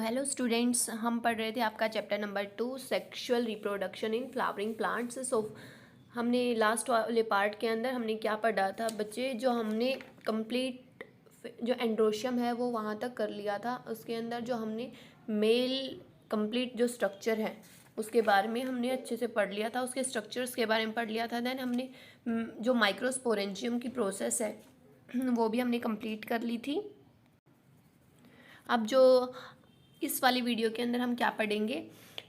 Hello students, हम पढ़ रहे थे आपका chapter number 2 sexual reproduction in flowering plants. So हमने लास्ट वाले पार्ट के अंदर हमने क्या पढ़ा था बच्चे, जो हमने कंप्लीट जो एंड्रोशियम है वो वहाँ तक कर लिया था। उसके अंदर जो हमने मेल कंप्लीट जो स्ट्रक्चर है उसके बारे में हमने अच्छे से पढ़ लिया था, उसके स्ट्रक्चर्स के बारे में पढ़ लिया था। देन हमने जो माइक्रोस्पोरेंजियम की प्रोसेस है वो भी हमने कंप्लीट कर ली थी। अब जो इस वाली वीडियो के अंदर हम क्या पढ़ेंगे,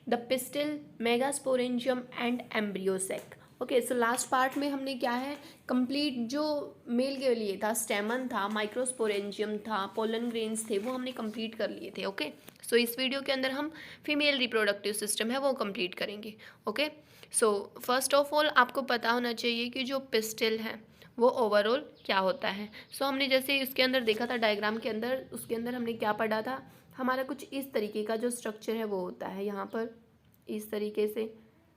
the pistil, megasporangium and embryo sac. Okay, so last part में हमने क्या है कंप्लीट जो मेल के लिए था, स्टेमन था, माइक्रोस्पोरेंजियम था, पोलन ग्रेन्स थे, वो हमने कंप्लीट कर लिए थे। ओके, सो इस वीडियो के अंदर हम फीमेल रिप्रोडक्टिव सिस्टम है वो कंप्लीट करेंगे। Okay, so first of all आपको पता होना चाहिए कि जो पिस्टिल है वो ओवरऑल क्या होता है। सो हमने जैसे इसके अंदर देखा था डायग्राम के अंदर, उसके अंदर हमने क्या पढ़ा था, हमारा कुछ इस तरीके का जो स्ट्रक्चर है वो होता है। यहाँ पर इस तरीके से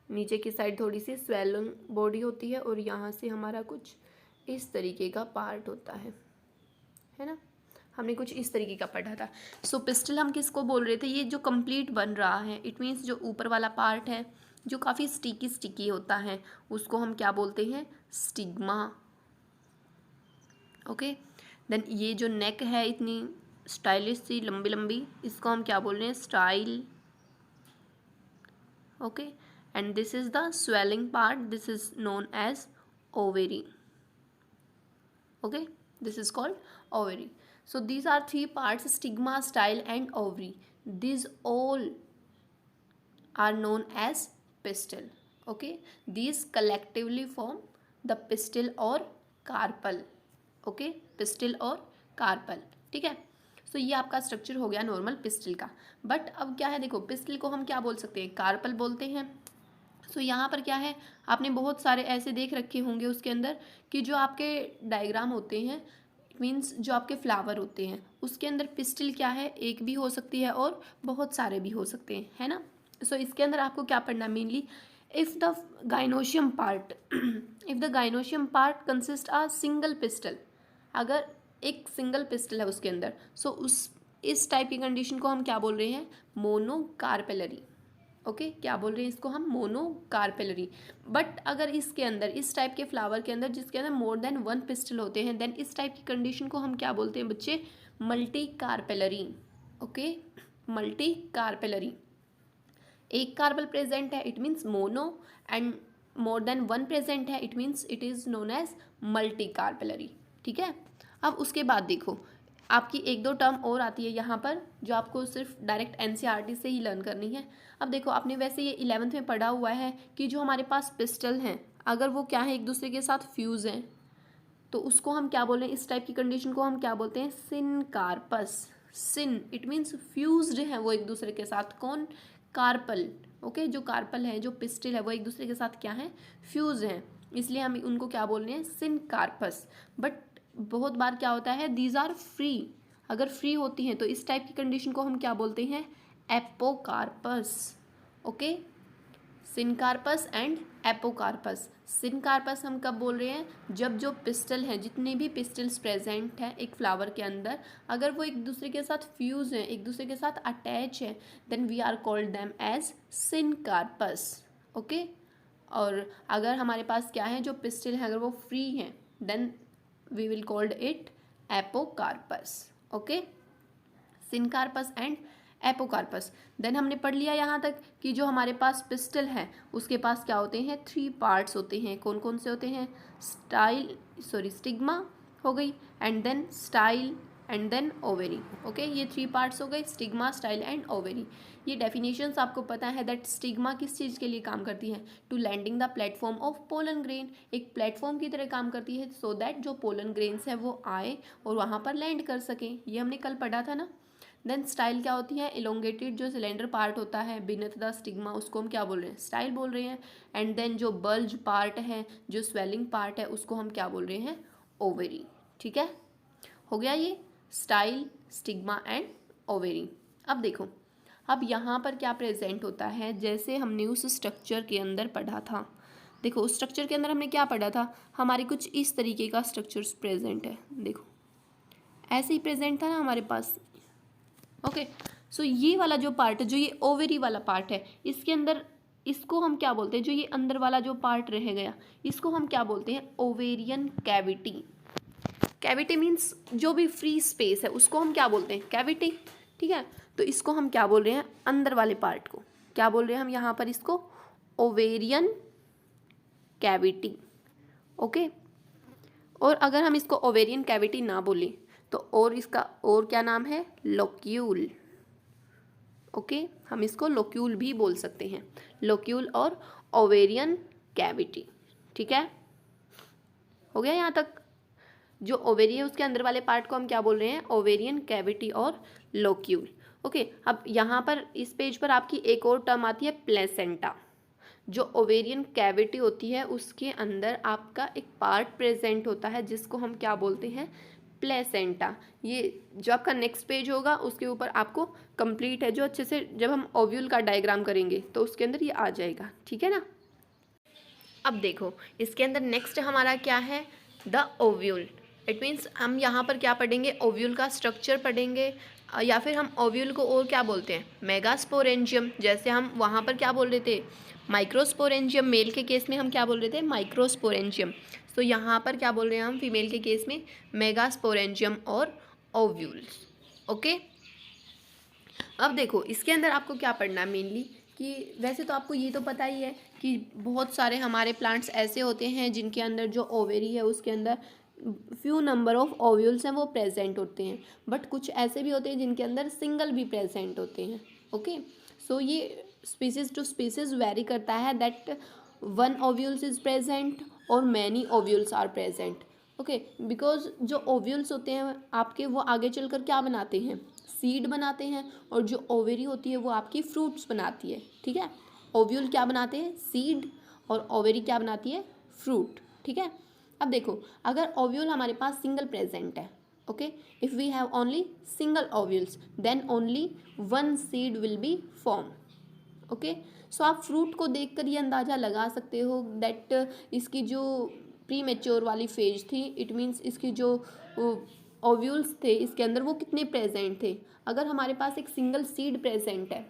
नीचे की साइड थोड़ी सी स्वेलिंग बॉडी होती है और यहाँ से हमारा कुछ इस तरीके का पार्ट होता है ना। हमने कुछ इस तरीके का पढ़ा था। सो पिस्टल हम किसको बोल रहे थे, ये जो कंप्लीट बन रहा है, इट मीन्स जो ऊपर वाला पार्ट है जो काफ़ी स्टिकी होता है उसको हम क्या बोलते हैं, स्टिग्मा। ओके, देन ये जो नेक है इतनी स्टाइलिश सी लंबी लंबी, इसको हम क्या बोल रहे हैं, style. Okay, and this is the swelling part, this is known as ovary. Okay, this is called ovary. So these are three parts, stigma, style and ovary. These all are known as pistil. Okay, these collectively form the pistil or carpel. Okay, pistil और carpel, ठीक है। सो ये आपका structure हो गया normal pistil का। But अब क्या है, देखो पिस्टिल को हम क्या बोल सकते हैं, कार्पल बोलते हैं। सो यहाँ पर क्या है, आपने बहुत सारे ऐसे देख रखे होंगे उसके अंदर कि जो आपके डायग्राम होते हैं, मीन्स जो आपके फ्लावर होते हैं उसके अंदर पिस्टिल क्या है, एक भी हो सकती है और बहुत सारे भी हो सकते हैं, है ना। सो इसके अंदर आपको क्या पढ़ना, mainly if the gynoecium part if the gynoecium part consist a single pistil, अगर एक सिंगल पिस्टल है उसके अंदर, सो उस इस टाइप की कंडीशन को हम क्या बोल रहे हैं, मोनोकार्पेलरी। ओके, क्या बोल रहे हैं इसको हम, मोनोकार्पेलरी। बट अगर इसके अंदर इस टाइप के फ्लावर के अंदर जिसके अंदर मोर देन वन पिस्टल होते हैं, देन इस टाइप की कंडीशन को हम क्या बोलते हैं बच्चे, multi carpellary. Okay, multi carpellary. एक कार्बल प्रेजेंट है it means mono, and more than one present है it means it is known as multi carpellary, ठीक है। अब उसके बाद देखो आपकी एक दो टर्म और आती है यहाँ पर जो आपको सिर्फ डायरेक्ट एनसीईआरटी से ही लर्न करनी है। अब देखो आपने वैसे ये 11th में पढ़ा हुआ है कि जो हमारे पास पिस्टल हैं अगर वो क्या है एक दूसरे के साथ फ्यूज़ हैं तो उसको हम क्या बोल रहे हैं, इस टाइप की कंडीशन को हम क्या बोलते हैं, syncarpous. Seen it means fused है वो एक दूसरे के साथ, कौन, कार्पल। ओके, जो कार्पल है जो पिस्टिल है वो एक दूसरे के साथ क्या है, फ्यूज हैं, इसलिए हम उनको क्या बोल रहे हैं, सिनकार्पस। बट बहुत बार क्या होता है, दीज आर फ्री, अगर फ्री होती हैं तो इस टाइप की कंडीशन को हम क्या बोलते हैं, apocarpous. Okay, syncarpous and apocarpous. Syncarpous हम कब बोल रहे हैं, जब जो पिस्टल हैं, जितने भी पिस्टल्स प्रेजेंट हैं एक फ्लावर के अंदर, अगर वो एक दूसरे के साथ फ्यूज हैं, एक दूसरे के साथ अटैच है, then we are called them as syncarpous. Okay, और अगर हमारे पास क्या है, जो पिस्टल है अगर वो फ्री हैं, then we will called it apocarpous. Okay, syncarpous and apocarpous. Then हमने पढ़ लिया यहाँ तक कि जो हमारे पास पिस्टल है उसके पास क्या होते हैं, थ्री पार्ट्स होते हैं, कौन कौन से होते हैं, स्टिग्मा हो गई, and then style, and then ovary. Okay, ये थ्री पार्ट्स हो गए, स्टिग्मा, स्टाइल एंड ओवेरी। ये डेफिनेशंस आपको पता है दैट स्टिग्मा किस चीज़ के लिए काम करती है, to landing the platform of pollen grain, एक प्लेटफॉर्म की तरह काम करती है सो दैट जो पोलन ग्रेन्स है वो आए और वहाँ पर लैंड कर सकें, ये हमने कल पढ़ा था ना। देन स्टाइल क्या होती है, इलोंगेटेड जो सिलेंडर पार्ट होता है बिनेथ द स्टिग्मा उसको हम क्या बोल रहे हैं, स्टाइल बोल रहे हैं। एंड देन जो बल्ज पार्ट है, जो स्वेलिंग पार्ट है, उसको हम क्या बोल रहे हैं, ओवेरी। ठीक है, हो गया ये स्टाइल, स्टिग्मा एंड ओवेरी। अब देखो अब यहाँ पर क्या प्रेजेंट होता है, जैसे हमने उस स्ट्रक्चर के अंदर पढ़ा था, देखो उस स्ट्रक्चर के अंदर हमने क्या पढ़ा था, हमारे कुछ इस तरीके का स्ट्रक्चर्स प्रेजेंट है, देखो ऐसे ही प्रेजेंट था ना हमारे पास। ओके, सो ये वाला जो पार्ट है, जो ये ओवेरी वाला पार्ट है, इसके अंदर इसको हम क्या बोलते हैं, जो ये अंदर वाला जो पार्ट रह गया इसको हम क्या बोलते हैं, ओवेरियन कैविटी। कैविटी मीन्स जो भी फ्री स्पेस है उसको हम क्या बोलते हैं, कैविटी। ठीक है, तो इसको हम क्या बोल रहे हैं, अंदर वाले पार्ट को क्या बोल रहे हैं हम यहाँ पर, इसको ओवेरियन कैविटी। ओके, और अगर हम इसको ओवेरियन कैविटी ना बोले तो और इसका और क्या नाम है, लोक्यूल। ओके, हम इसको लोक्यूल भी बोल सकते हैं, लोक्यूल और ओवेरियन कैविटी। ठीक है, हो गया यहाँ तक। जो ओवेरी है उसके अंदर वाले पार्ट को हम क्या बोल रहे हैं, ओवेरियन कैविटी और लोक्यूल। ओके, अब यहाँ पर इस पेज पर आपकी एक और टर्म आती है, प्लेसेंटा। जो ओवेरियन कैविटी होती है उसके अंदर आपका एक पार्ट प्रेजेंट होता है जिसको हम क्या बोलते हैं, प्लेसेंटा। ये जो आपका नेक्स्ट पेज होगा उसके ऊपर आपको कंप्लीट है, जो अच्छे से जब हम ओव्यूल का डायग्राम करेंगे तो उसके अंदर ये आ जाएगा। ठीक है ना। अब देखो इसके अंदर नेक्स्ट हमारा क्या है, द ओव्यूल। इट मीन्स हम यहाँ पर क्या पढ़ेंगे, ओव्यूल का स्ट्रक्चर पढ़ेंगे, या फिर हम ओव्यूल को और क्या बोलते हैं, मेगास्पोरेंजियम। जैसे हम वहाँ पर क्या बोल रहे थे, माइक्रोस्पोरेंजियम। मेल के केस में हम क्या बोल रहे थे, माइक्रोस्पोरेंजियम। तो यहाँ पर क्या बोल रहे हैं हम फीमेल के केस में, मेगास्पोरेंजियम और ओव्यूल्स। ओके, अब देखो इसके अंदर आपको क्या पढ़ना है मेनली, कि वैसे तो आपको ये तो पता ही है कि बहुत सारे हमारे प्लांट्स ऐसे होते हैं जिनके अंदर जो ओवेरी है उसके अंदर फ्यू नंबर ऑफ ओव्यूल्स हैं वो प्रेजेंट होते हैं, बट कुछ ऐसे भी होते हैं जिनके अंदर सिंगल भी प्रेजेंट होते हैं। ओके, सो ये स्पीसीज टू स्पीसीज वेरी करता है, that one ovules is present और many ovules are present. Okay, because जो ओव्यूल्स होते हैं आपके वो आगे चलकर क्या बनाते हैं, सीड बनाते हैं, और जो ओवेरी होती है वो आपकी फ्रूट्स बनाती है। ठीक है, ओव्यूल क्या बनाते हैं, सीड, और ओवेरी क्या बनाती है, फ्रूट। ठीक है, अब देखो अगर ओव्यूल हमारे पास सिंगल प्रेजेंट है, okay, if we have only single ovules then only one seed will be form. Okay, so आप फ्रूट को देखकर ये अंदाज़ा लगा सकते हो दैट इसकी जो प्री मेच्योर वाली फेज थी, इट मीन्स इसकी जो ओव्यूल्स थे इसके अंदर वो कितने प्रेजेंट थे। अगर हमारे पास एक सिंगल सीड प्रेजेंट है,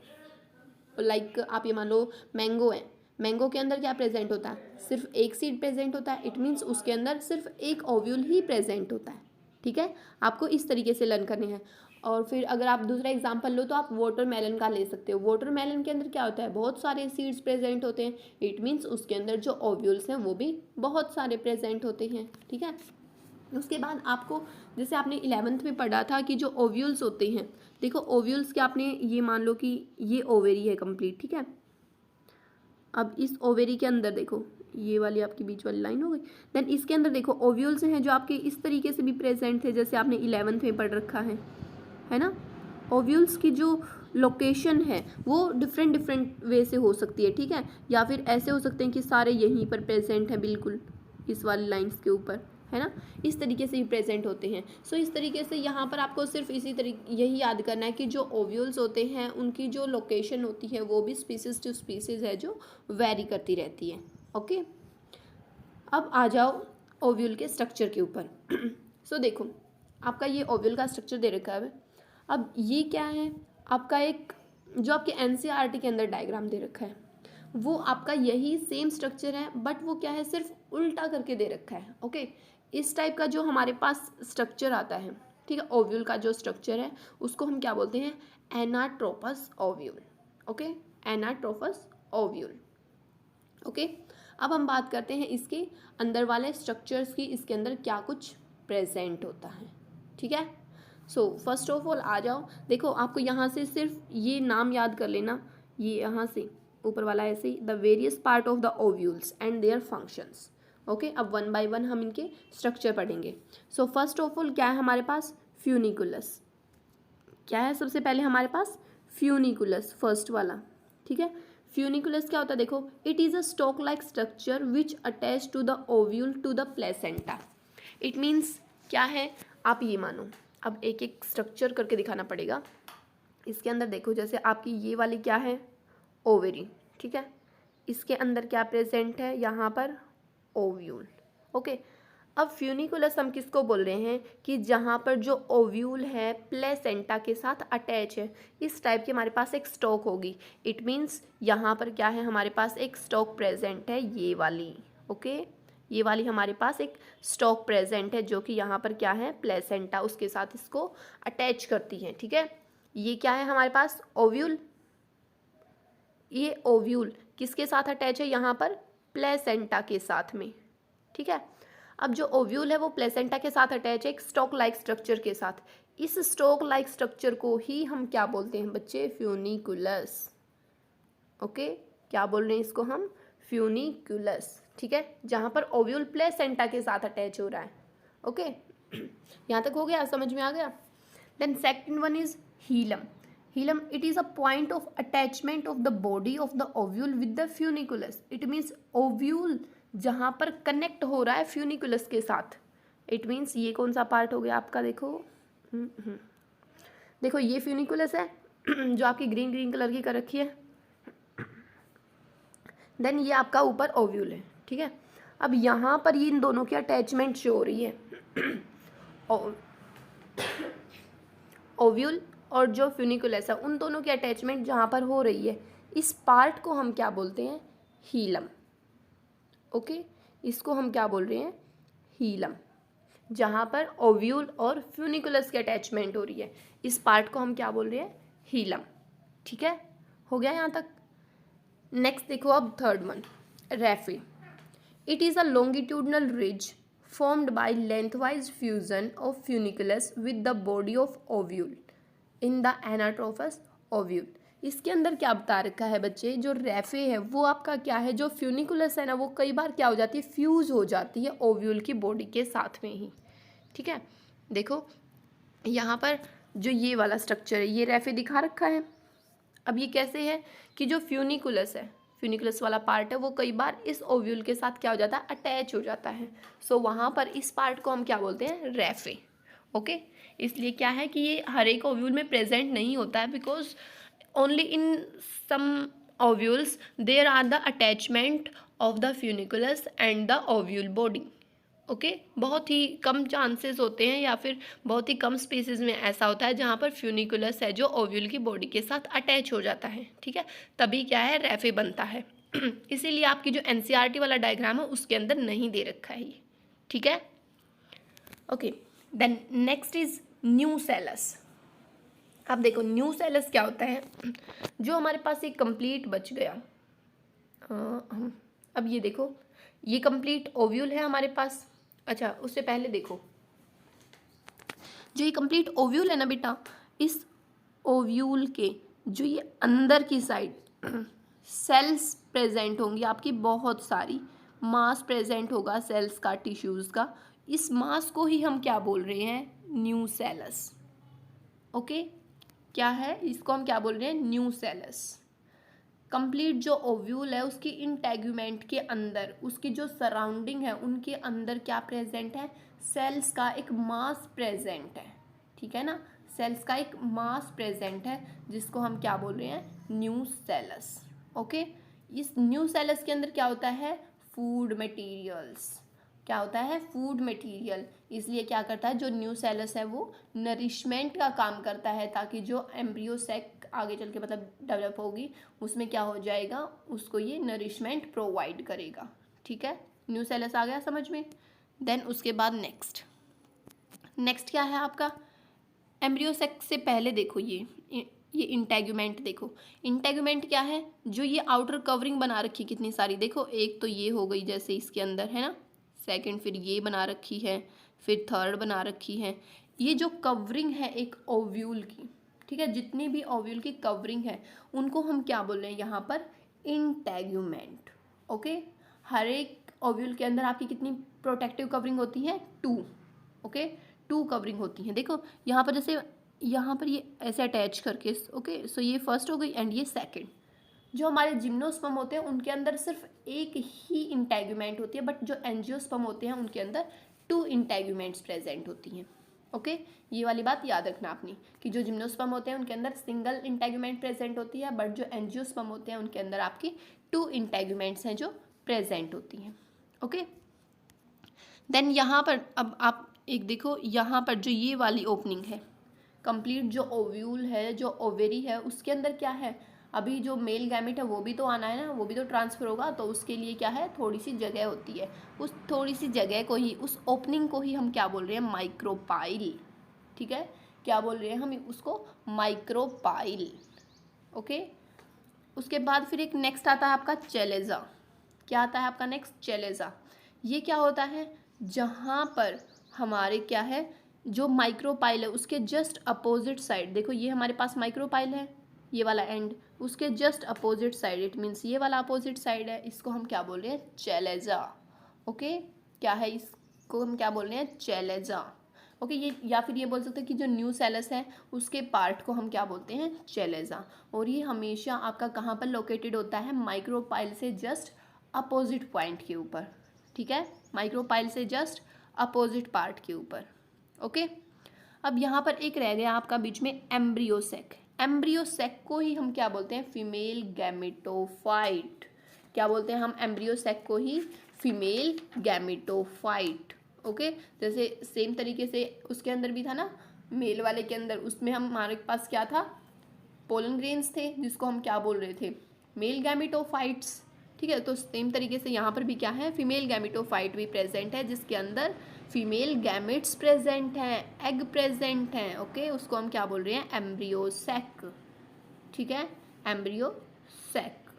लाइक आप ये मान लो मैंगो है, मैंगो के अंदर क्या प्रेजेंट होता है, सिर्फ एक सीड प्रेजेंट होता है, इट मीन्स उसके अंदर सिर्फ एक ओव्यूल ही प्रेजेंट होता है। ठीक है, आपको इस तरीके से लर्न करने हैं। और फिर अगर आप दूसरा एग्जांपल लो तो आप वाटरमेलन का ले सकते हो। वाटरमेलन के अंदर क्या होता है, बहुत सारे सीड्स प्रेजेंट होते हैं, इट मीन्स उसके अंदर जो ओव्यूल्स हैं वो भी बहुत सारे प्रेजेंट होते हैं। ठीक है, उसके बाद आपको जैसे आपने 11th में पढ़ा था कि जो ओव्यूल्स होते हैं, देखो ओव्यूल्स के आपने ये मान लो कि ये ओवेरी है कंप्लीट। ठीक है, अब इस ओवेरी के अंदर देखो ये वाली आपकी बीच वाली लाइन हो गई, देन इसके अंदर देखो ओव्यूल्स हैं जो आपके इस तरीके से भी प्रेजेंट थे जैसे आपने 11th में पढ़ रखा है ना। ओव्यूल्स की जो लोकेशन है वो डिफरेंट डिफरेंट वे से हो सकती है। ठीक है, या फिर ऐसे हो सकते हैं कि सारे यहीं पर प्रेजेंट हैं बिल्कुल इस वाली लाइंस के ऊपर, है ना, इस तरीके से ही प्रेजेंट होते हैं। सो इस तरीके से यहाँ पर आपको सिर्फ इसी तरीके यही याद करना है कि जो ओव्यूल्स होते हैं उनकी जो लोकेशन होती है वो भी स्पीसीज टू स्पीसीज है जो वेरी करती रहती है। ओके, अब आ जाओ ओव्यूल के स्ट्रक्चर के ऊपर। सो देखो आपका ये ओव्यूल का स्ट्रक्चर दे रखा है। अब ये क्या है, आपका एक जो आपके एनसीईआरटी के अंदर डायग्राम दे रखा है वो आपका यही सेम स्ट्रक्चर है, बट वो क्या है, सिर्फ उल्टा करके दे रखा है। ओके, इस टाइप का जो हमारे पास स्ट्रक्चर आता है, ठीक है, ओव्यूल का जो स्ट्रक्चर है उसको हम क्या बोलते हैं, anatropous ovule. Okay, anatropous ovule. Okay, अब हम बात करते हैं इसके अंदर वाले स्ट्रक्चर्स की, इसके अंदर क्या कुछ प्रेजेंट होता है। ठीक है, सो फर्स्ट ऑफ ऑल आ जाओ, देखो आपको यहाँ से सिर्फ ये नाम याद कर लेना, ये यहाँ से ऊपर वाला ऐसे ही, the various part of the ovules and their functions. Okay, अब वन बाय वन हम इनके स्ट्रक्चर पढ़ेंगे। सो फर्स्ट ऑफ ऑल क्या है हमारे पास, फ्यूनिकुलस। क्या है सबसे पहले हमारे पास, फ्यूनिकुलस फर्स्ट वाला। ठीक है, फ्यूनिकुलस क्या होता है, देखो it is a stalk like structure which attach to the ovule to the placenta. It means क्या है, आप ये मानो, अब एक एक स्ट्रक्चर करके दिखाना पड़ेगा। इसके अंदर देखो जैसे आपकी ये वाली क्या है, ओवेरी। ठीक है, इसके अंदर क्या प्रेजेंट है, यहाँ पर ओव्यूल। ओके, अब फ्यूनिकुलस हम किसको बोल रहे हैं कि जहाँ पर जो ओव्यूल है प्लेसेंटा के साथ अटैच है, इस टाइप की हमारे पास एक स्टॉक होगी। इट मीन्स यहाँ पर क्या है, हमारे पास एक स्टॉक प्रेजेंट है, ये वाली। ओके, ये वाली हमारे पास एक स्टॉक प्रेजेंट है जो कि यहाँ पर क्या है, प्लेसेंटा उसके साथ इसको अटैच करती है। ठीक है, ये क्या है हमारे पास, ओव्यूल। ये ओव्यूल किसके साथ अटैच है, यहाँ पर प्लेसेंटा के साथ में। ठीक है, अब जो ओव्यूल है वो प्लेसेंटा के साथ अटैच है एक स्टॉक लाइक स्ट्रक्चर के साथ। इस स्टॉक लाइक स्ट्रक्चर को ही हम क्या बोलते हैं बच्चे, फ्यूनिकुलस। ओके, क्या बोल रहे हैं इसको हम, फ्यूनिकुलस। ठीक है, जहाँ पर ओव्यूल प्लेसेंटा के साथ अटैच हो रहा है। ओके, यहाँ तक हो गया, समझ में आ गया। Then second one is hilum. Hilum, it is a point of attachment of the body of the ovule with the funiculus. It means ovule जहाँ पर कनेक्ट हो रहा है फ्यूनिकुलस के साथ। इट मीन्स ये कौन सा पार्ट हो गया आपका, देखो देखो ये फ्यूनिकुलस है जो आपकी ग्रीन ग्रीन कलर की कर रखी है। देन ये आपका ऊपर ओव्यूल है। ठीक है, अब यहाँ पर ये इन दोनों की अटैचमेंट शो हो रही है ओव्यूल और जो फ्यूनिकुलस है उन दोनों की अटैचमेंट जहाँ पर हो रही है, इस पार्ट को हम क्या बोलते हैं, हीलम। ओके, इसको हम क्या बोल रहे हैं, हीलम। जहाँ पर ओव्यूल और फ्यूनिकुलस की अटैचमेंट हो रही है, इस पार्ट को हम क्या बोल रहे हैं, हीलम। ठीक है, हो गया यहाँ तक। नेक्स्ट देखो अब third one, raphe. It is a longitudinal ridge formed by lengthwise fusion of funiculus with the body of ovule in the anatrophous ovule। इसके अंदर क्या बता रखा है बच्चे, जो रैफे है वो आपका क्या है, जो फ्यूनिकुलस है ना वो कई बार क्या हो जाती है, फ्यूज हो जाती है ओव्यूल की बॉडी के साथ में ही। ठीक है, देखो यहाँ पर जो ये वाला स्ट्रक्चर है ये रैफे दिखा रखा है। अब ये कैसे है कि जो फ्यूनिकुलस है, फ्यूनिकुलस वाला पार्ट है वो कई बार इस ओव्यूल के साथ क्या हो जाता है, अटैच हो जाता है। सो वहाँ पर इस पार्ट को हम क्या बोलते हैं, रैफे। ओके, इसलिए क्या है कि ये हर एक ओव्यूल में प्रेजेंट नहीं होता है, because only in some ovules there are the attachment of the funiculus and the ovule body. Okay, बहुत ही कम चांसेस होते हैं या फिर बहुत ही कम स्पीसीज में ऐसा होता है जहाँ पर फ्यूनिकुलस है जो ओव्यूल की बॉडी के साथ अटैच हो जाता है। ठीक है, तभी क्या है, रैफे बनता है इसीलिए आपकी जो एनसीईआरटी वाला डायग्राम है उसके अंदर नहीं दे रखा है ये। ठीक है, okay. Then next is nucellus. अब देखो न्यूसेलस क्या होता है, जो हमारे पास एक कंप्लीट बच गया। अब ये देखो ये कंप्लीट ओव्यूल है हमारे पास। अच्छा, उससे पहले देखो जो ये कंप्लीट ओव्यूल है ना बेटा, इस ओव्यूल के जो ये अंदर की साइड सेल्स प्रेजेंट होंगी आपकी, बहुत सारी मास प्रेजेंट होगा सेल्स का, टिश्यूज़ का। इस मास को ही हम क्या बोल रहे हैं, न्यूसेलस। ओके, क्या है, इसको हम क्या बोल रहे हैं, न्यूसेलस। कंप्लीट जो ओव्यूल है उसकी इंटेगुमेंट के अंदर, उसकी जो सराउंडिंग है उनके अंदर क्या प्रेजेंट है, सेल्स का एक मास प्रेजेंट है। ठीक है ना, सेल्स का एक मास प्रेजेंट है जिसको हम क्या बोल रहे हैं, न्यूसेलस। ओके, इस न्यूसेलस के अंदर क्या होता है, फूड मटेरियल्स। क्या होता है, फूड मटेरियल। इसलिए क्या करता है, जो न्यूसेलस है वो नरिशमेंट का काम करता है, ताकि जो एम्ब्रियो सेक आगे चल के मतलब डेवलप होगी उसमें क्या हो जाएगा, उसको ये नरिशमेंट प्रोवाइड करेगा। ठीक है, न्यूसेलस आ गया समझ में। देन उसके बाद नेक्स्ट क्या है आपका, एम्ब्रियो सेक से पहले देखो ये इंटेगुमेंट। देखो इंटेगुमेंट क्या है, जो ये आउटर कवरिंग बना रखी कितनी सारी, देखो एक तो ये हो गई जैसे इसके अंदर है ना, सेकंड फिर ये बना रखी है, फिर थर्ड बना रखी है। ये जो कवरिंग है एक ओव्यूल की, ठीक है, जितनी भी ओव्यूल की कवरिंग है उनको हम क्या बोल रहे हैं यहाँ पर, इंटेगुमेंट। ओके, हर एक ओव्यूल के अंदर आपकी कितनी प्रोटेक्टिव कवरिंग होती है, 2। ओके, 2 कवरिंग होती हैं। देखो यहाँ पर जैसे यहाँ पर ये ऐसे अटैच करके, ओके, सो ये फर्स्ट हो गई एंड ये सेकंड। जो हमारे जिम्नोस्पर्म होते हैं उनके अंदर सिर्फ एक ही इंटेगुमेंट होती है, बट जो एंजियोस्पर्म होते हैं उनके अंदर 2 इंटेगुमेंट्स प्रेजेंट होती हैं। ओके, ये वाली बात याद रखना आपने कि जो जिम्नोस्पर्म होते हैं उनके अंदर सिंगल इंटेगुमेंट प्रेजेंट होती है, बट जो एंजियोस्पर्म होते हैं उनके अंदर आपकी 2 इंटेगुमेंट्स हैं जो प्रेजेंट होती हैं। ओके, देन यहाँ पर अब आप एक देखो, यहाँ पर जो ये वाली ओपनिंग है, कंप्लीट जो ओव्यूल है, जो ओवेरी है, उसके अंदर क्या है, अभी जो मेल गैमेट है वो भी तो आना है ना, वो भी तो ट्रांसफर होगा, तो उसके लिए क्या है, थोड़ी सी जगह होती है, उस थोड़ी सी जगह को ही, उस ओपनिंग को ही हम क्या बोल रहे हैं, माइक्रोपाइल। ठीक है, क्या बोल रहे हैं हम उसको, माइक्रोपाइल। ओके, उसके बाद फिर एक नेक्स्ट आता है आपका चेलेजा। क्या आता है आपका नेक्स्ट, चेलेजा। ये क्या होता है, जहाँ पर हमारे क्या है, जो माइक्रोपाइल है उसके जस्ट अपोजिट साइड, देखो ये हमारे पास माइक्रोपाइल है, ये वाला एंड, उसके just opposite side, it means ये वाला अपोजिट साइड है, इसको हम क्या बोल रहे हैं, चेलेजा। ओके, क्या है, इसको हम क्या बोल रहे हैं, चेलेजा। ओके, ये या फिर ये बोल सकते हैं कि जो न्यूसेलस है उसके पार्ट को हम क्या बोलते हैं, चेलेजा। और ये हमेशा आपका कहाँ पर लोकेटेड होता है, माइक्रोपाइल से जस्ट अपोजिट पॉइंट के ऊपर। ठीक है, माइक्रोपाइल से जस्ट अपोजिट पार्ट के ऊपर। ओके, अब यहाँ पर एक रह गया आपका बीच में, एम्ब्रियोसेक। एम्ब्रियोसेक को ही हम क्या बोलते हैं, फीमेल गैमेटोफाइट। क्या बोलते हैं हम, एम्ब्रियोसेक को ही फीमेल गैमेटोफाइट। ओके, जैसे सेम तरीके से उसके अंदर भी था ना, मेल वाले के अंदर, उसमें हमारे पास क्या था, पोलन ग्रेन्स थे, जिसको हम क्या बोल रहे थे, मेल गैमेटोफाइट्स। ठीक है, तो सेम तरीके से यहाँ पर भी क्या है, फीमेल गैमेटोफाइट भी प्रेजेंट है, जिसके अंदर फीमेल गैमेट्स प्रेजेंट हैं, एग प्रेजेंट हैं। ओके, उसको हम क्या बोल रहे हैं, एम्ब्रियोसेक। ठीक है, एम्ब्रियोसेक।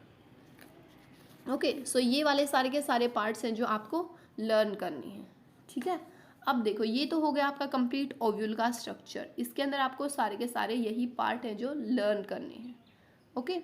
ओके, सो ये वाले सारे के सारे पार्ट्स हैं जो आपको लर्न करनी है। ठीक है, अब देखो ये तो हो गया आपका कंप्लीट ओव्यूल का स्ट्रक्चर, इसके अंदर आपको सारे के सारे यही पार्ट हैं जो लर्न करने हैं। ओके,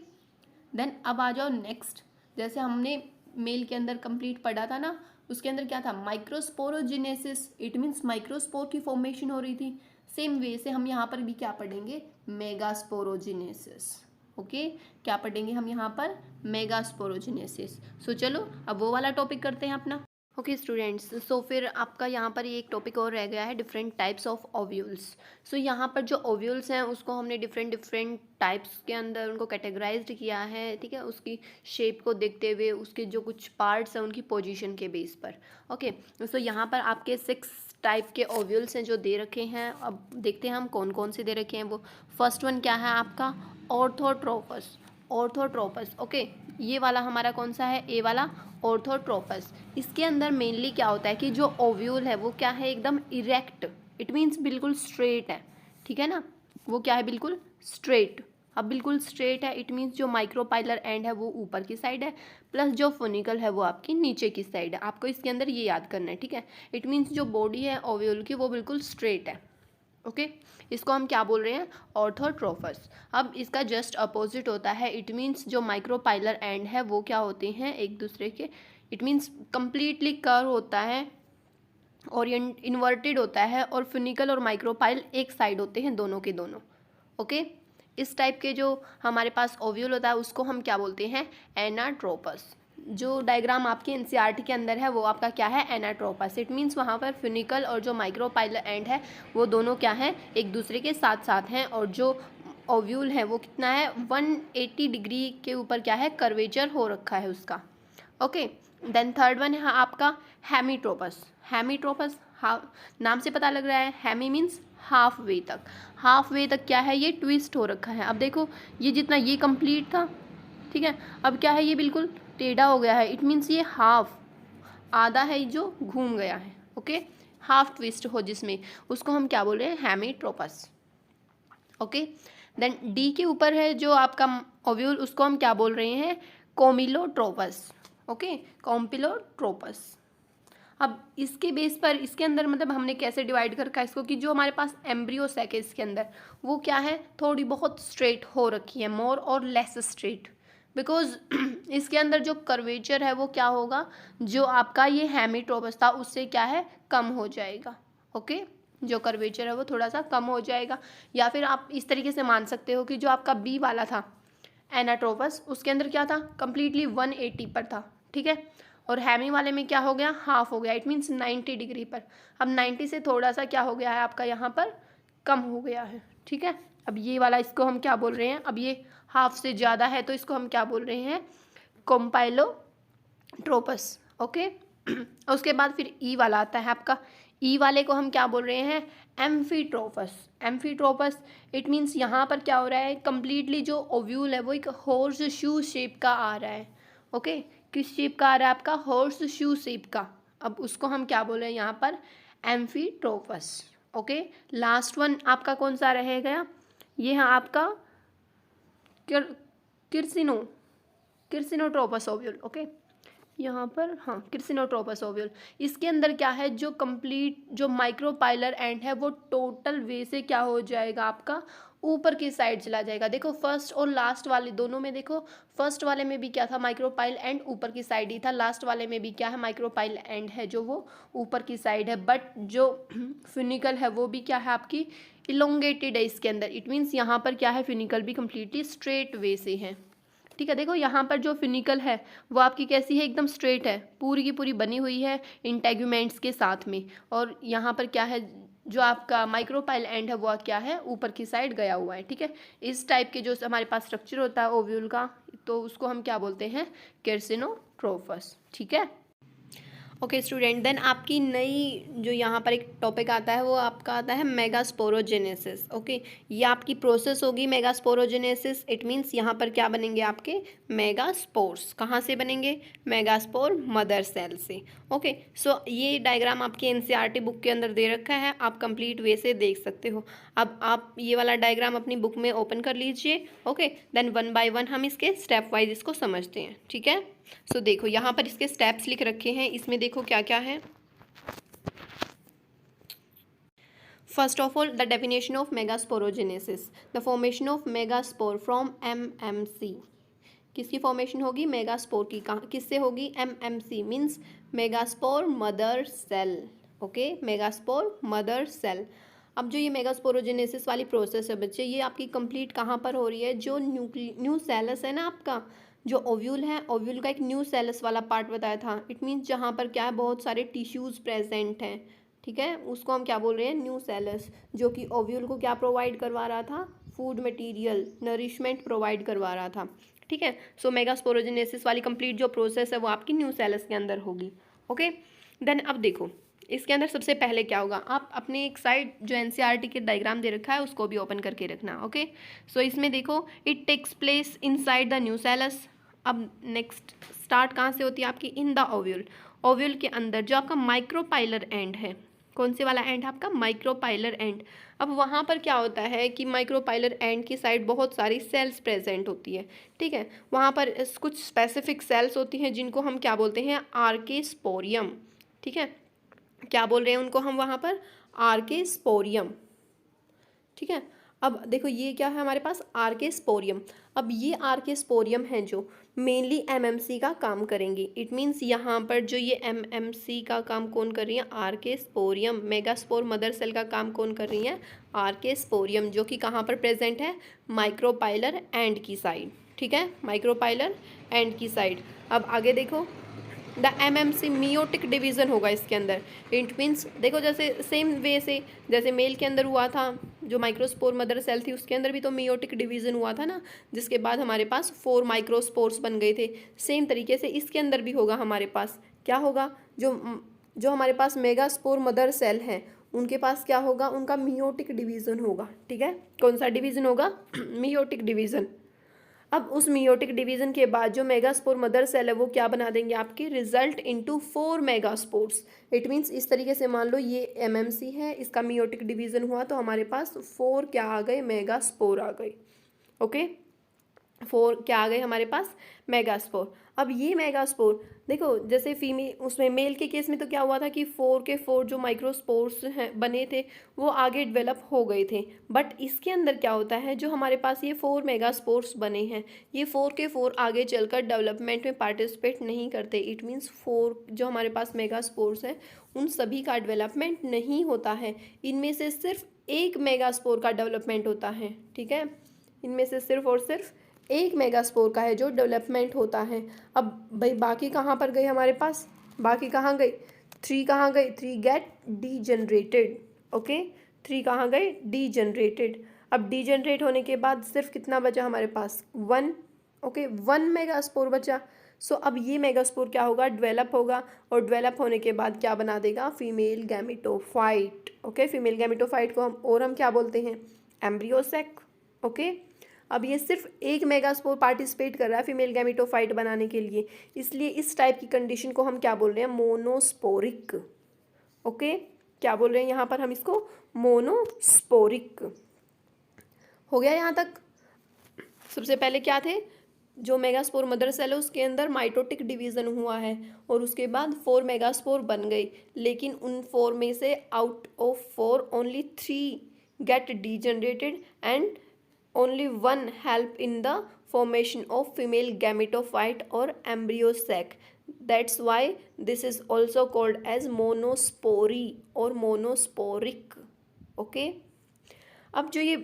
देन अब आ जाओ नेक्स्ट, जैसे हमने मेल के अंदर कंप्लीट पढ़ा था ना, उसके अंदर क्या था, माइक्रोस्पोरोजिनेसिस, इट मीन्स माइक्रोस्पोर की फॉर्मेशन हो रही थी। सेम वे से हम यहाँ पर भी क्या पढ़ेंगे, मेगास्पोरोजिनेसिस। ओके, क्या पढ़ेंगे हम यहाँ पर, मेगास्पोरोजिनेसिस। सो चलो अब वो वाला टॉपिक करते हैं अपना। ओके स्टूडेंट्स, सो फिर आपका यहाँ पर एक टॉपिक और रह गया है, डिफरेंट टाइप्स ऑफ ओव्यूल्स। सो यहाँ पर जो ओव्यूल्स हैं उसको हमने डिफरेंट डिफरेंट टाइप्स के अंदर उनको कैटेगराइज्ड किया है। ठीक है, उसकी शेप को देखते हुए, उसके जो कुछ पार्ट्स हैं उनकी पोजीशन के बेस पर। ओके, सो यहाँ पर आपके 6 टाइप के ओव्यूल्स हैं जो दे रखे हैं। अब देखते हैं हम कौन कौन से दे रखे हैं वो। फर्स्ट वन क्या है आपका, ऑर्थोट्रोपस। ऑर्थोट्रोपस, ओके, ये वाला हमारा कौन सा है, ए वाला, ऑर्थोट्रोपस। इसके अंदर मेनली क्या होता है कि जो ओव्यूल है वो क्या है, एकदम इरेक्ट, इट मीन्स बिल्कुल स्ट्रेट है। ठीक है ना, वो क्या है, बिल्कुल स्ट्रेट। अब बिल्कुल स्ट्रेट है, इट मीन्स जो माइक्रोपाइलर एंड है वो ऊपर की साइड है, प्लस जो फोनिकल है वो आपकी नीचे की साइड है। आपको इसके अंदर ये याद करना है। ठीक है, इट मीन्स जो बॉडी है ओव्यूल की वो बिल्कुल स्ट्रेट है। ओके, इसको हम क्या बोल रहे हैं, ऑर्थोट्रोपस। अब इसका जस्ट अपोजिट होता है, इट मीन्स जो माइक्रोपाइलर एंड है वो क्या होते हैं, एक दूसरे के, इट मीन्स कंप्लीटली कर्व होता है, ओरिएंट इन्वर्टेड होता है, और फिनिकल और माइक्रोपाइल एक साइड होते हैं, दोनों के दोनों। ओके, इस टाइप के जो हमारे पास ओव्यूल होता है उसको हम क्या बोलते हैं, एनाट्रोपस। जो डायग्राम आपके एनसीईआरटी के अंदर है वो आपका क्या है, एनाट्रोपस। इट मीन्स वहाँ पर फिनिकल और जो माइक्रोपाइलर एंड है वो दोनों क्या है, एक दूसरे के साथ साथ हैं, और जो ओव्यूल है वो कितना है, 180 डिग्री के ऊपर क्या है, कर्वेचर हो रखा है उसका। ओके, देन थर्ड वन है आपका हेमीट्रोपस। हेमीट्रोपस, नाम से पता लग रहा है, हेमी मीन्स हाफ वे तक। हाफ वे तक क्या है, ये ट्विस्ट हो रखा है। अब देखो ये जितना ये कंप्लीट था, ठीक है, अब क्या है, ये बिल्कुल टेढ़ा हो गया है, इट मीन्स ये हाफ, आधा है जो घूम गया है। ओके, हाफ ट्विस्ट हो जिसमें, उसको हम क्या बोल रहे हैं, हेमीट्रोपस। ओके, देन डी के ऊपर है जो आपका ओव्यूल, उसको हम क्या बोल रहे हैं, कोमिलोट्रोपस। ओके, कॉम्पिलोट्रोपस। अब इसके बेस पर, इसके अंदर मतलब हमने कैसे डिवाइड कर रखा है इसको, कि जो हमारे पास एम्ब्रियोसेक है इसके अंदर वो क्या है, थोड़ी बहुत स्ट्रेट हो रखी है, मोर और लेस स्ट्रेट, बिकॉज इसके अंदर जो कर्वेचर है वो क्या होगा, जो आपका ये हेमीट्रोपस था उससे क्या है, कम हो जाएगा। ओके, जो कर्वेचर है वो थोड़ा सा कम हो जाएगा। या फिर आप इस तरीके से मान सकते हो कि जो आपका बी वाला था एनाट्रोपस, उसके अंदर क्या था, कंप्लीटली 180 पर था। ठीक है, और हेमी वाले में क्या हो गया, हाफ हो गया, इट मीन्स 90 डिग्री पर। अब 90 से थोड़ा सा क्या हो गया है आपका यहाँ पर, कम हो गया है। ठीक है, अब ये वाला इसको हम क्या बोल रहे हैं, अब ये हाफ से ज़्यादा है तो इसको हम क्या बोल रहे हैं, कॉम्पाइलोट्रोपस। ओके, उसके बाद फिर ई वाला आता है आपका। ई वाले को हम क्या बोल रहे हैं, एम्फीट्रोपस। एम्फीट्रोपस इट मीन्स यहाँ पर क्या हो रहा है, कम्प्लीटली जो ओव्यूल है वो एक हॉर्स शू शेप का आ रहा है। ओके, किस शेप का आ रहा है आपका, हॉर्स शू शेप का। अब उसको हम क्या बोल रहे हैं यहाँ पर, एम्फीट्रोपस। ओके, लास्ट वन आपका कौन सा रहेगा, ये है आपका किर्सिनो किर्सिनोट्रोपस ओव्यूल। ओके, यहाँ पर हाँ किर्सिनोट्रोपस ओव्यूल। इसके अंदर क्या है, जो कंप्लीट जो माइक्रोपाइलर एंड है वो टोटल वे से क्या हो जाएगा आपका, ऊपर की साइड चला जाएगा। देखो फर्स्ट और लास्ट वाले दोनों में, देखो फर्स्ट वाले में भी क्या था, माइक्रोपाइल एंड ऊपर की साइड ही था, लास्ट वाले में भी क्या है, माइक्रोपाइल एंड है जो वो ऊपर की साइड है। बट जो फिनिकल है वो भी क्या है आपकी, इलोंगेटेड है इसके अंदर। इट मीन्स यहाँ पर क्या है, फिनिकल भी कम्प्लीटली स्ट्रेट वे से है। ठीक है, देखो यहाँ पर जो फिनिकल है वो आपकी कैसी है, एकदम स्ट्रेट है, पूरी की पूरी बनी हुई है इंटेग्यूमेंट्स के साथ में। और यहाँ पर क्या है, जो आपका माइक्रोपाइल एंड है वो क्या है, ऊपर की साइड गया हुआ है। ठीक है, इस टाइप के जो हमारे पास स्ट्रक्चर होता है ओव्यूल का, तो उसको हम क्या बोलते हैं, किर्सिनोट्रोपस। ठीक है, ओके स्टूडेंट, देन आपकी नई जो यहाँ पर एक टॉपिक आता है वो आपका आता है मेगास्पोरोजेनेसिस। ओके, ये आपकी प्रोसेस होगी मेगास्पोरोजेनेसिस। इट मीन्स यहाँ पर क्या बनेंगे आपके मेगास्पोर्स। कहाँ से बनेंगे, मेगास्पोर मदर सेल से। ओके, सो ये डायग्राम आपके एनसीईआरटी बुक के अंदर दे रखा है, आप कंप्लीट वे से देख सकते हो। अब आप ये वाला डायग्राम अपनी बुक में ओपन कर लीजिए। Okay, then one by one हम इसके स्टेप वाइज इसको समझते हैं। ठीक है, सो देखो यहाँ पर इसके स्टेप्स लिख रखे हैं, इसमें देखो क्या क्या है। First of all, the definition of megasporogenesis, the formation of megaspore from MMC. किसकी फॉर्मेशन होगी, मेगास्पोर की। कहाँ किससे होगी, MMC means megaspore mother cell. Okay, megaspore mother cell. अब जो ये मेगास्पोरोजेनेसिस वाली प्रोसेस है बच्चे, ये आपकी कंप्लीट कहाँ पर हो रही है, जो न्यू सेलस है ना आपका, जो ओव्यूल है, ओव्यूल का एक न्यू सेलस वाला पार्ट बताया था। इट मीन्स जहाँ पर क्या है, बहुत सारे टिश्यूज़ प्रेजेंट हैं। ठीक है, उसको हम क्या बोल रहे हैं, न्यू सेलस, जो कि ओव्यूल को क्या प्रोवाइड करवा रहा था, फूड मटेरियल, नरिशमेंट प्रोवाइड करवा रहा था। ठीक है, सो मेगास्पोरोजेनेसिस वाली कंप्लीट जो प्रोसेस है वो आपकी न्यू सेलस के अंदर होगी। ओके, देन अब देखो इसके अंदर सबसे पहले क्या होगा, आप अपने एक साइड जो एनसीईआरटी के डायग्राम दे रखा है उसको भी ओपन करके रखना। ओके, सो इसमें देखो it takes place inside the new cells. अब नेक्स्ट स्टार्ट कहाँ से होती है आपकी, इन द ओव्यूल। ओव्यूल के अंदर जो आपका माइक्रोपाइलर एंड है, कौन से वाला एंड है आपका, माइक्रोपाइलर एंड। अब वहाँ पर क्या होता है कि माइक्रोपाइलर एंड की साइड बहुत सारी सेल्स प्रेजेंट होती है। ठीक है, वहाँ पर कुछ स्पेसिफिक सेल्स होती हैं जिनको हम क्या बोलते हैं, आर्केस्पोरियम। ठीक है, क्या बोल रहे हैं उनको हम वहाँ पर, आर्केस्पोरियम। ठीक है, अब देखो ये क्या है हमारे पास, आर्केस्पोरियम। अब ये आर्केस्पोरियम हैं जो मेनली एमएमसी का काम करेंगे। इट मीन्स यहाँ पर जो ये एमएमसी का काम कौन कर रही है, आर्केस्पोरियम। मेगास्पोर मदर सेल का काम कौन कर रही है, आर्केस्पोरियम, जो कि कहाँ पर प्रेजेंट है, माइक्रोपाइलर एंड की साइड। ठीक है, माइक्रोपाइलर एंड की साइड। अब आगे देखो, द एमएमसी मियोटिक डिवीज़न होगा इसके अंदर। इट मीन्स देखो जैसे सेम वे से जैसे मेल के अंदर हुआ था, जो माइक्रोस्पोर मदर सेल थी उसके अंदर भी तो मियोटिक डिवीज़न हुआ था ना, जिसके बाद हमारे पास 4 माइक्रोस्पोर्स बन गए थे। सेम तरीके से इसके अंदर भी होगा हमारे पास, क्या होगा, जो हमारे पास मेगास्पोर मदर सेल हैं उनके पास क्या होगा, उनका मियोटिक डिवीज़न होगा। ठीक है, कौन सा डिवीज़न होगा, मियोटिक डिवीज़न। अब उस मियोटिक डिवीजन के बाद जो मेगास्पोर मदर सेल है वो क्या बना देंगे आपके, result into 4 megaspores. It means इस तरीके से मान लो ये एमएमसी है, इसका मियोटिक डिवीजन हुआ तो हमारे पास 4 क्या आ गए, मेगास्पोर आ गए। ओके, 4 क्या आ गए हमारे पास, मेगास्पोर। अब ये मेगास्पोर देखो जैसे फीमेल उसमें मेल के केस में तो क्या हुआ था कि 4 के 4 जो माइक्रोस्पोर्स हैं बने थे वो आगे डेवलप हो गए थे। बट इसके अंदर क्या होता है, जो हमारे पास ये 4 मेगास्पोर्स बने हैं, ये 4 के 4 आगे चलकर डेवलपमेंट में पार्टिसिपेट नहीं करते। इट मीन्स 4 जो हमारे पास मेगास्पोर्स हैं उन सभी का डेवलपमेंट नहीं होता है, इनमें से सिर्फ एक मेगास्पोर का डेवलपमेंट होता है। ठीक है, इनमें से सिर्फ और सिर्फ एक मेगास्पोर का है जो डेवलपमेंट होता है। अब भाई बाकी कहाँ पर गई हमारे पास, बाकी कहाँ गई, 3 कहाँ गई, 3 गेट डीजनरेटेड। ओके, 3 कहाँ गए, डीजनरेटेड। अब डीजनरेट होने के बाद सिर्फ कितना बचा हमारे पास, 1। ओके, 1 मेगास्पोर बचा। सो अब ये मेगास्पोर क्या होगा, डेवलप होगा, और डेवलप होने के बाद क्या बना देगा, female gametophyte. Okay, female gametophyte को हम क्या बोलते हैं, एम्ब्रियोसेक। ओके, अब ये सिर्फ एक मेगास्पोर पार्टिसिपेट कर रहा है फीमेल गैमेटोफाइट बनाने के लिए, इसलिए इस टाइप की कंडीशन को हम क्या बोल रहे हैं, मोनोस्पोरिक। ओके, क्या बोल रहे हैं यहाँ पर हम इसको, मोनोस्पोरिक। हो गया यहाँ तक। सबसे पहले क्या थे, जो मेगास्पोर मदर सेल है उसके अंदर माइटोटिक डिवीजन हुआ है और उसके बाद 4 मेगास्पोर बन गई, लेकिन उन 4 में से out of 4 only 3 get degenerated and only 1 help in the formation of female gametophyte or embryo sac. That's why this is also called as monospory or monosporic. Okay, अब जो ये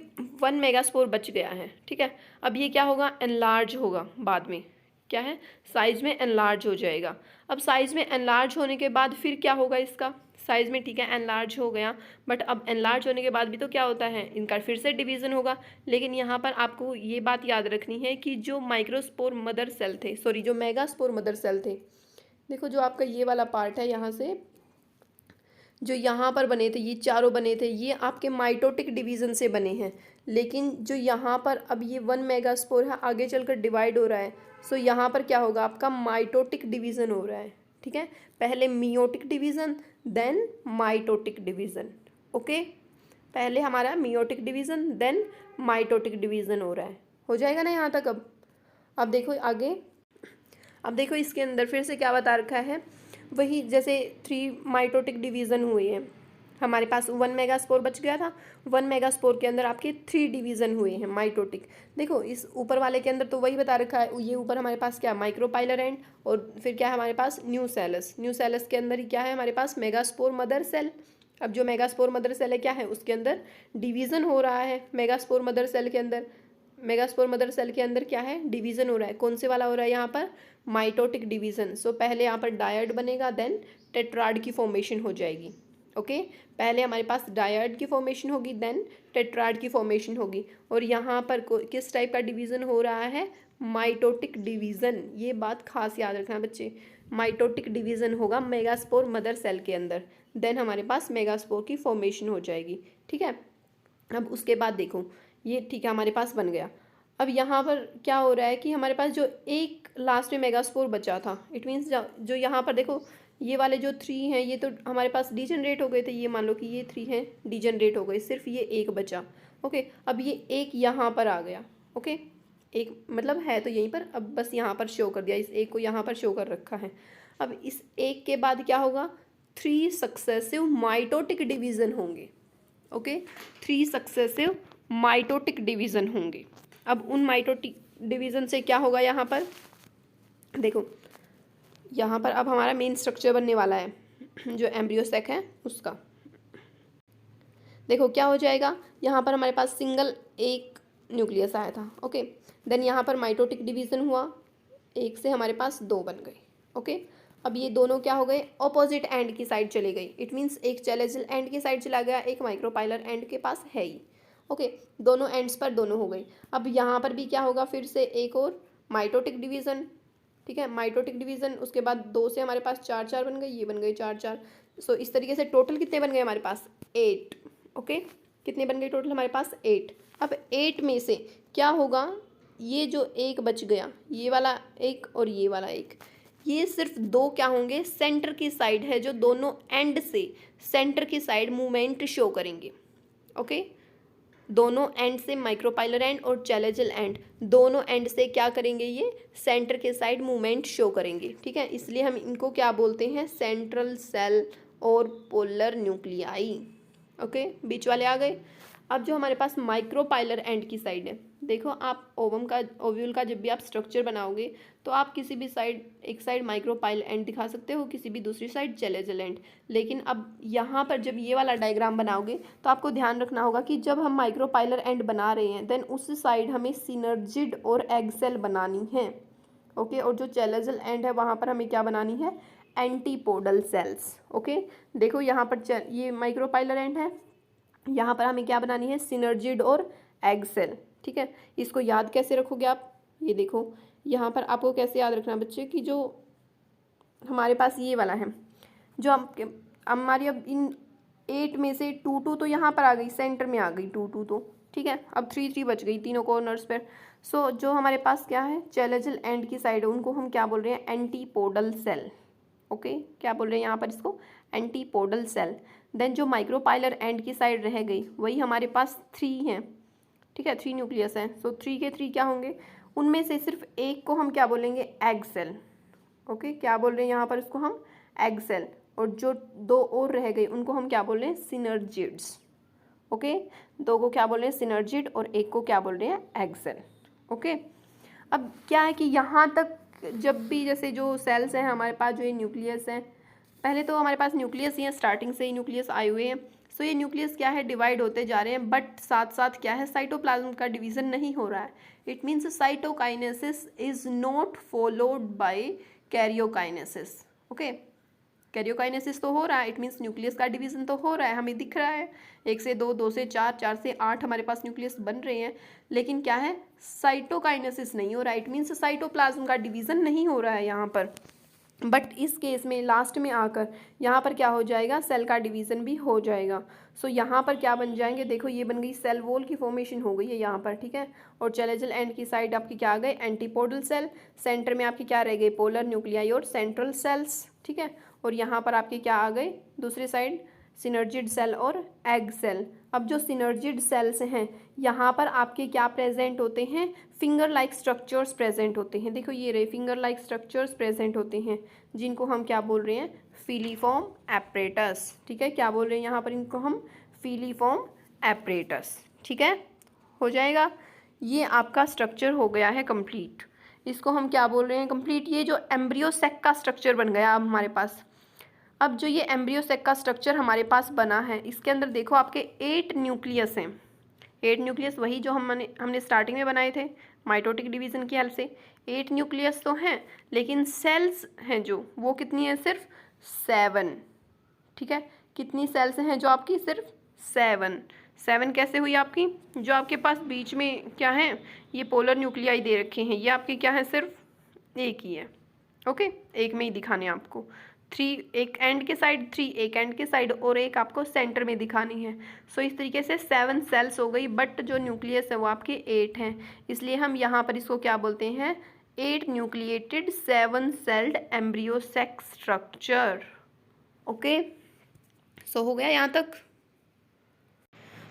1 मेगास्पोर बच गया है, ठीक है, अब ये क्या होगा, एनलार्ज होगा बाद में, क्या है, साइज में एनलार्ज हो जाएगा। अब साइज में एनलार्ज होने के बाद फिर क्या होगा इसका, साइज में ठीक है एनलार्ज हो गया, बट अब एनलार्ज होने के बाद भी तो क्या होता है, इनका फिर से डिवीज़न होगा। लेकिन यहाँ पर आपको ये बात याद रखनी है कि जो माइक्रोस्पोर मदर सेल थे, सॉरी जो मेगास्पोर मदर सेल थे, देखो जो आपका ये वाला पार्ट है, यहाँ से जो यहाँ पर बने थे, ये चारों बने थे, ये आपके माइटोटिक डिवीज़न से बने हैं। लेकिन जो यहाँ पर अब ये 1 मेगास्पोर है, आगे चलकर डिवाइड हो रहा है, सो यहाँ पर क्या होगा, आपका माइटोटिक डिवीज़न हो रहा है। ठीक है, पहले meiotic division then mitotic division. Okay, पहले हमारा meiotic division then mitotic division हो रहा है। हो जाएगा ना यहाँ तक। अब देखो आगे, अब देखो इसके अंदर फिर से क्या बता रखा है, वही जैसे 3 माइटोटिक डिवीज़न हुए हैं, हमारे पास 1 मेगास्पोर बच गया था, 1 मेगास्पोर के अंदर आपके 3 डिवीज़न हुए हैं माइटोटिक। देखो इस ऊपर वाले के अंदर तो वही बता रखा है, ये ऊपर हमारे पास क्या, माइक्रोपाइलर एंड, और फिर क्या है हमारे पास, न्यूसेलस। न्यूसेलस के अंदर ही क्या है हमारे पास, मेगास्पोर मदर सेल। अब जो मेगास्पोर मदर सेल है क्या है, उसके अंदर डिवीज़न हो रहा है, मेगास्पोर मदर सेल के अंदर, मेगास्पोर मदर सेल के अंदर क्या है, डिवीज़न हो रहा है। कौन से वाला हो रहा है यहाँ पर, माइटोटिक डिवीज़न। सो पहले यहाँ पर डायड बनेगा, देन टेट्राड की फॉर्मेशन हो जाएगी। ओके, पहले हमारे पास डायड की फॉर्मेशन होगी, देन टेट्राड की फॉर्मेशन होगी। और यहाँ पर किस टाइप का डिवीज़न हो रहा है, माइटोटिक डिवीज़न। ये बात खास याद रखना बच्चे, माइटोटिक डिवीज़न होगा मेगास्पोर मदर सेल के अंदर, देन हमारे पास मेगास्पोर की फॉर्मेशन हो जाएगी। ठीक है, अब उसके बाद देखो ये ठीक है हमारे पास बन गया। अब यहाँ पर क्या हो रहा है कि हमारे पास जो एक लास्ट में मेगास्पोर बचा था, इट मीन्स जो यहाँ पर देखो ये वाले जो 3 हैं ये तो हमारे पास डीजनरेट हो गए थे, ये मान लो कि ये 3 हैं डीजनरेट हो गए, सिर्फ ये एक बचा। ओके, अब ये एक यहाँ पर आ गया। ओके, एक मतलब है तो यहीं पर, अब बस यहाँ पर शो कर दिया, इस एक को यहाँ पर शो कर रखा है। अब इस एक के बाद क्या होगा, 3 सक्सेसिव माइटोटिक डिवीज़न होंगे। ओके, 3 सक्सेसिव माइटोटिक डिवीज़न होंगे। अब उन माइटोटिक डिवीज़न से क्या होगा, यहाँ पर देखो, यहाँ पर अब हमारा मेन स्ट्रक्चर बनने वाला है जो एम्ब्रियोसेक है उसका। देखो क्या हो जाएगा, यहाँ पर हमारे पास सिंगल एक न्यूक्लियस आया था। ओके, देन यहाँ पर माइटोटिक डिवीज़न हुआ, एक से हमारे पास 2 बन गए। ओके, अब ये दोनों क्या हो गए, ऑपोजिट एंड की साइड चले गई। इट मीन्स एक चैलेजल एंड की साइड चला गया, एक माइक्रोपाइलर एंड के पास है ही। ओके, दोनों एंड्स पर दोनों हो गई। अब यहाँ पर भी क्या होगा, फिर से एक और माइटोटिक डिवीज़न। ठीक है, माइटोटिक डिवीज़न, उसके बाद 2 से हमारे पास 4 बन गए, ये बन गए 4। सो इस तरीके से टोटल कितने बन गए हमारे पास, 8। ओके, कितने बन गए टोटल हमारे पास, 8। अब 8 में से क्या होगा, ये जो एक बच गया, ये वाला एक और ये वाला एक, ये सिर्फ 2 क्या होंगे, सेंटर की साइड है, जो दोनों एंड से सेंटर की साइड मूवमेंट शो करेंगे। ओके, दोनों एंड से, माइक्रोपाइलर एंड और चैलेजल एंड, दोनों एंड से क्या करेंगे, ये सेंटर के साइड मूवमेंट शो करेंगे। ठीक है, इसलिए हम इनको क्या बोलते हैं, सेंट्रल सेल और पोलर न्यूक्लियाई। ओके, बीच वाले आ गए। अब जो हमारे पास माइक्रोपाइलर एंड की साइड है, देखो आप ओव्यूल का जब भी आप स्ट्रक्चर बनाओगे तो आप किसी भी साइड, एक साइड माइक्रोपाइल एंड दिखा सकते हो, किसी भी दूसरी साइड चैलेजल एंड। लेकिन अब यहाँ पर जब ये वाला डायग्राम बनाओगे तो आपको ध्यान रखना होगा कि जब हम माइक्रोपाइलर एंड बना रहे हैं देन उस साइड हमें सिनर्जिड और एगसेल बनानी है। ओके, और जो चैलेजल एंड है वहाँ पर हमें क्या बनानी है, एंटीपोडल सेल्स। ओके, देखो यहाँ पर ये माइक्रोपाइलर एंड है, यहाँ पर हमें क्या बनानी है, सिनर्जिड और एग सेल। ठीक है, इसको याद कैसे रखोगे आप, ये देखो यहाँ पर आपको कैसे याद रखना बच्चे कि जो हमारे पास ये वाला है, जो हमारी अब इन 8 में से 2 तो यहाँ पर आ गई, सेंटर में आ गई 2 तो, ठीक है। अब 3 बच गई तीनों कॉर्नर्स पर। सो जो हमारे पास क्या है, चैलेजल एंड की साइड है, उनको हम क्या बोल रहे हैं, एंटीपोडल सेल। ओके, क्या बोल रहे हैं यहाँ पर इसको, एंटीपोडल सेल। देन जो माइक्रोपाइलर एंड की साइड रह गई वही हमारे पास 3 हैं, ठीक है, 3 न्यूक्लियस हैं। सो 3 के 3 क्या होंगे, उनमें से सिर्फ एक को हम क्या बोलेंगे, एग सेल। ओके, क्या बोल रहे हैं यहाँ पर इसको हम, एग सेल। और जो 2 और रह गई उनको हम क्या बोल रहे हैं, सिनर्जिड्स। ओके, 2 को क्या बोल रहे हैं, सिनर्जिड, और एक को क्या बोल रहे हैं, एग सेल। ओके, अब क्या है कि यहाँ तक जब भी जैसे जो सेल्स हैं हमारे पास, जो ये न्यूक्लियस हैं, पहले तो हमारे पास न्यूक्लियस ही है, स्टार्टिंग से ही न्यूक्लियस आए हुए हैं। सो ये न्यूक्लियस क्या है, डिवाइड होते जा रहे हैं, बट साथ साथ क्या है, साइटोप्लाज्म का डिवीजन नहीं हो रहा है। It means cytokinesis is not followed by karyokinesis. Okay, karyokinesis तो हो रहा है, इट मीन्स न्यूक्लियस का डिवीजन तो हो रहा है, हमें दिख रहा है, 1 से 2, 2 से 4, 4 से 8 हमारे पास न्यूक्लियस बन रहे हैं, लेकिन क्या है, साइटोकाइनेसिस नहीं हो रहा है। इट मीन्स साइटोप्लाज्म का डिवीजन नहीं हो रहा है यहाँ पर। बट इस केस में लास्ट में आकर यहाँ पर क्या हो जाएगा, सेल का डिवीज़न भी हो जाएगा। सो यहाँ पर क्या बन जाएंगे, देखो ये बन गई, सेल वॉल की फॉर्मेशन हो गई है यहाँ पर, ठीक है। और चैलेजल एंड की साइड आपकी क्या आ गई, एंटीपोडल सेल। सेंटर में आपकी क्या रह गई, पोलर न्यूक्लियाई और सेंट्रल सेल्स, ठीक है। और यहाँ पर आपके क्या आ गए, दूसरी साइड सिनर्जिड सेल और एग सेल। अब जो सिनर्जिड सेल्स हैं यहाँ पर आपके क्या प्रेजेंट होते हैं, फिंगर लाइक स्ट्रक्चर्स प्रेजेंट होते हैं। देखो ये रहे, फिंगर लाइक स्ट्रक्चर्स प्रेजेंट होते हैं, जिनको हम क्या बोल रहे हैं, फीलीफॉर्म एपरेटस, ठीक है। क्या बोल रहे हैं यहाँ पर, इनको हम फीलीफॉर्म एपरेटस, ठीक है, हो जाएगा। ये आपका स्ट्रक्चर हो गया है कंप्लीट। इसको हम क्या बोल रहे हैं, कंप्लीट। ये जो एम्ब्रियो सेक का स्ट्रक्चर बन गया अब हमारे पास। अब जो ये एम्ब्रियो सेक का स्ट्रक्चर हमारे पास बना है, इसके अंदर देखो आपके 8 न्यूक्लियस हैं। 8 न्यूक्लियस वही जो हमने स्टार्टिंग में बनाए थे माइटोटिक डिवीज़न की हेल्प से। 8 न्यूक्लियस तो हैं, लेकिन सेल्स हैं जो, वो कितनी है, सिर्फ 7, ठीक है। कितनी सेल्स हैं जो आपकी, सिर्फ 7 कैसे हुई आपकी, जो आपके पास बीच में क्या है, ये पोलर न्यूक्लियाई दे रखे हैं, ये आपके क्या है, सिर्फ एक ही है। ओके, एक में ही दिखाने आपको, 3 एक एंड के साइड, 3 एक एंड के साइड, और एक आपको सेंटर में दिखानी है। सो इस तरीके से 7 सेल्स हो गई, बट जो न्यूक्लियस है वो आपके 8 हैं, इसलिए हम यहाँ पर इसको क्या बोलते हैं, 8 nucleated 7 celled embryo sac structure. Okay, so हो गया यहाँ तक।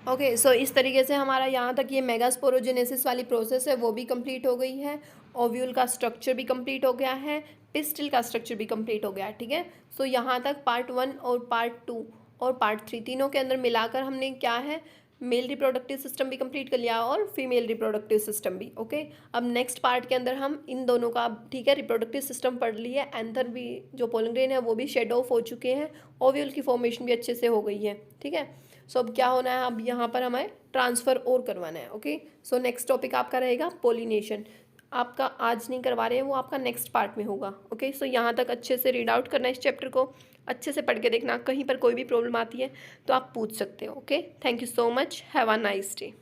ओके, सो इस तरीके से हमारा यहाँ तक ये मेगास्पोरोजेनेसिस वाली प्रोसेस है वो भी कंप्लीट हो गई है। ओव्यूल का स्ट्रक्चर भी कंप्लीट हो गया है, पिस्टिल का स्ट्रक्चर भी कंप्लीट हो गया है, ठीक है। सो यहाँ तक पार्ट 1 और पार्ट 2 और पार्ट 3 तीनों के अंदर मिलाकर हमने क्या है, मेल रिप्रोडक्टिव सिस्टम भी कंप्लीट कर लिया और फीमेल रिप्रोडक्टिव सिस्टम भी। ओके, अब नेक्स्ट पार्ट के अंदर हम इन दोनों का, ठीक है, रिप्रोडक्टिव सिस्टम पढ़ लिया, एंथर भी जो पोलन ग्रेन है वो भी शेड ऑफ हो चुके हैं, ओव्यूल की फॉर्मेशन भी अच्छे से हो गई है, ठीक है। सो अब क्या होना है, अब यहाँ पर हमें ट्रांसफ़र और करवाना है। ओके, सो नेक्स्ट टॉपिक आपका रहेगा पोलिनेशन। आपका आज नहीं करवा रहे हैं, वो आपका नेक्स्ट पार्ट में होगा। ओके, सो यहाँ तक अच्छे से रीड आउट करना, इस चैप्टर को अच्छे से पढ़ के देखना, कहीं पर कोई भी प्रॉब्लम आती है तो आप पूछ सकते हो। Okay, thank you so much, have a nice day.